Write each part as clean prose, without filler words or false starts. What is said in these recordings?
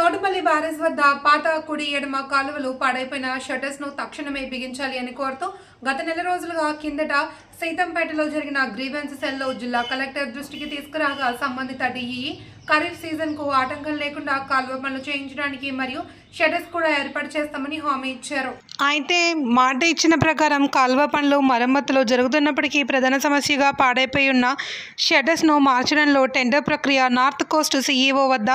Thotapalli barrage వద్ద పాత కుడి ఎడమ కాలువలు పాడైపోయిన షట్టర్స్ ను తక్షణమే బిగించాలి అని కోరుతూ గత నెల రోజులుగా కిందట సీతంపేటలో జరిగిన గ్రీవెన్స్ సెల్ లో జిల్లా కలెక్టర్ దృష్టికి తీసుకురాగా సంబంధిత డిఈ ఖరీఫ్ సీజన్ కు ఆటంకం లేకుండా కాలువ పనులు చేయించడానికి మరియు షట్టర్స్ కూడా ఏర్పాటు చేస్తామని హామీ ఇచ్చారు. అయితే మాట ఇచ్చిన ప్రకారం కాలువ పనులు మరమ్మతులు జరుగుతున్నప్పటికీ ప్రధాన సమస్యగా పాడైపోయి ఉన్న షట్టర్స్ ను మార్చడంలో టెండర్ ప్రక్రియ నార్త్ కోస్ట్ సీఈఓ వద్ద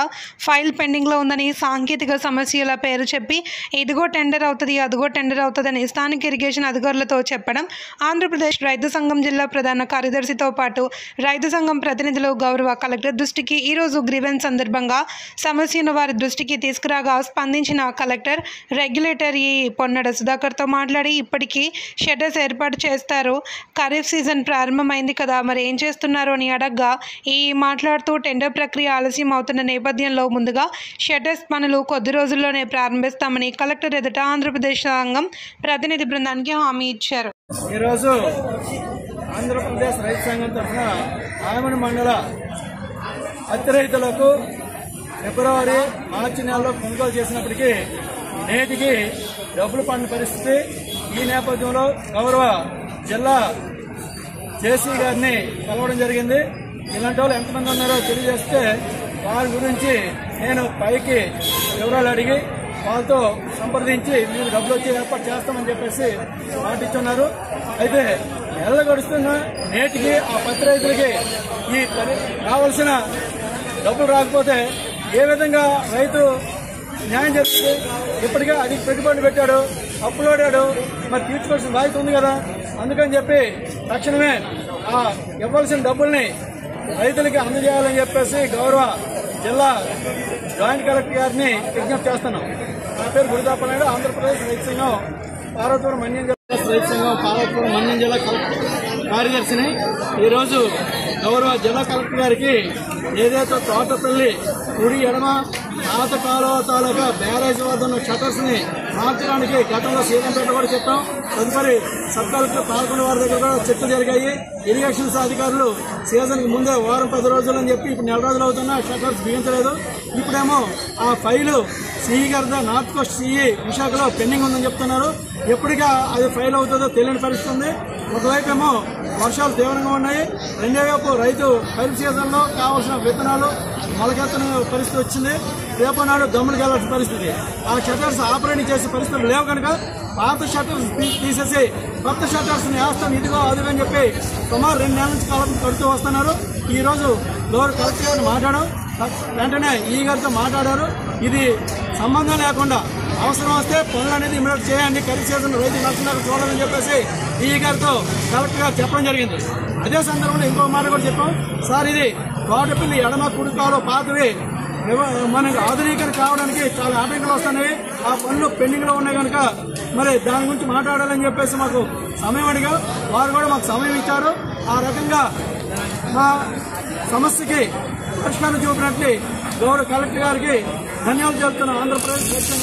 ఫైల్ పెండింగ్ లో ఉందని, సాంకేతిక సమస్యల పేరు చెప్పి ఇదిగో టెండర్ అవుతుంది అదిగో టెండర్ అవుతుందని స్థానిక ఇరిగేషన్ అధికారులతో చెప్పడం ఆంధ్రప్రదేశ్ రైతు సంఘం జిల్లా ప్రధాన కార్యదర్శితో పాటు రైతు సంఘం ప్రతినిధులు గౌరవ కలెక్టర్ దృష్టికి ఈరోజు గ్రీవెన్స్ సందర్భంగా సమస్యను వారి దృష్టికి తీసుకురాగా స్పందించిన కలెక్టర్ రెగ్యులేటర్ ఈ పొన్నడ సుధాకర్తో మాట్లాడి ఇప్పటికీ షట్టర్స్ ఏర్పాటు చేస్తారు, ఖరీఫ్ సీజన్ ప్రారంభమైంది కదా మరి ఏం చేస్తున్నారు అని అడగ్గా ఈ మాట్లాడుతూ టెండర్ ప్రక్రియ ఆలస్యం అవుతున్న నేపథ్యంలో ముందుగా షట్టర్స్ పనులు కొద్ది రోజుల్లోనే ప్రారంభిస్తామని కలెక్టర్ ఎదుట ఆంధ్రప్రదేశ్ సంఘం ప్రతినిధి బృందానికి హామీ ఇచ్చారు. ఈరోజు ఆంధ్రప్రదేశ్ రైతు సంఘం తరఫున ఆమని మండల పత్తి రైతులకు ఫిబ్రవరి మార్చి నెలలో కొనుగోలు చేసినప్పటికీ నేటికి డబ్బులు పడిన పరిస్థితి. ఈ నేపథ్యంలో గౌరవ జిల్లా జేసీ గారిని కలవడం జరిగింది. ఇలాంటి వాళ్ళు ఎంతమంది ఉన్నారో తెలియజేస్తే వారి గురించి నేను పైకి వివరాలు అడిగి వాళ్ళతో సంప్రదించి మీరు డబ్బులు వచ్చి ఏర్పాటు చేస్తామని చెప్పేసి మాటిస్తున్నారు. అయితే నెల గడుస్తున్న నేటికి ఆ పత్తి రైతులకి ఈ రావాల్సిన డబ్బులు రాకపోతే ఏ విధంగా రైతు న్యాయం చేస్తుంది? ఇప్పటికే అది పెట్టుబడి పెట్టాడు, అప్పులోడాడు, మరి తీర్చుకోవాల్సిన బాధ్యత ఉంది కదా. అందుకని చెప్పి తక్షణమే ఆ ఇవ్వాల్సిన డబ్బుల్ని రైతులకి అందజేయాలని చెప్పేసి గౌరవ జిల్లా జాయింట్ కలెక్టర్ గారిని విజ్ఞప్తి చేస్తున్నాం. నా పేరు గురుదాపనాయుడు, ఆంధ్రప్రదేశ్ రైతు సంఘం పార్వతీపురం మన్యం జిల్లా రైతు సంఘం పార్వతీపురం మన్యం జిల్లా కార్యదర్శిని. ఈరోజు గౌరవ జిల్లా కలెక్టర్ గారికి ఏదైతే తోటపల్లి కుడి ఎడమ పాత కాలువ తాలూకా బ్యారేజ్ వద్ద ఉన్న షట్టర్స్ ని మార్చడానికి గతంలో సీతంపేట కూడా చెప్పాం. తదుపరి సబ్ కలెక్టర్ పాల్గొనే వారి దగ్గర కూడా చర్చలు జరిగాయి. ఇరిగేషన్ అధికారులు సీజన్ కి ముందే వారం 10 రోజులు అని చెప్పి ఇప్పుడు నెల రోజులు అవుతున్నా షట్టర్స్ బిగించలేదు. ఇప్పుడేమో ఆ ఫైలు సిఈ గారి నార్త్ కోస్ట్ సిఈ విశాఖలో పెండింగ్ ఉందని చెప్తున్నారు. ఎప్పటిగా అది ఫైల్ అవుతుందో తెలియని పరిస్థితి ఉంది. ఒకవైపు ఏమో వర్షాలు తీవ్రంగా ఉన్నాయి, రెండో వైపు రైతు ఖరీఫ్ సీజన్ లో కావాల్సిన విత్తనాలు మొలకెత్తన పరిస్థితి వచ్చింది. రేపు నాడు దమ్ములకు వెళ్లాల్సిన పరిస్థితి. ఆ షట్టర్స్ ఆపరేటింగ్ చేసే పరిస్థితులు లేవు కనుక పాత షట్టర్స్ తీసేసి కొత్త షట్టర్స్ ని వేస్తాం ఇదిగో అదిగో అని చెప్పి సుమారు 2 నెలల నుంచి కాలం కడుతూ వస్తున్నారు. ఈ రోజు గౌరవ కలెక్టర్ గారిని మాట్లాడాం, వెంటనే ఈ గారితో మాట్లాడారు. ఇది సంబంధం లేకుండా అవసరం వస్తే పనులు అనేది ఇమీడియట్ చేయండి, ఖరీఫ్ సీజన్ రైతు నష్టం చూడాలని చెప్పేసి ఈ గారితో కలెక్టర్ గారు చెప్పడం జరిగింది. అదే సందర్భంలో ఇంకో మాట కూడా చెప్పాం, సార్ ఇది తోటపల్లి ఎడమ కుడికాలో పాతవి మనకు ఆధునీకరణ కావడానికి చాలా ఆటంకాలు వస్తున్నాయి, ఆ పనులు పెండింగ్ లో ఉన్నాయి కనుక మరి దాని గురించి మాట్లాడాలని చెప్పేసి మాకు సమయం అడిగా వారు కూడా మాకు సమయం ఇచ్చారు. ఆ రకంగా మా సమస్యకి పరిష్కారం చూపినట్లు గౌరవ కలెక్టర్ గారికి ధన్యవాదాలు చెబుతున్నాం. ఆంధ్రప్రదేశ్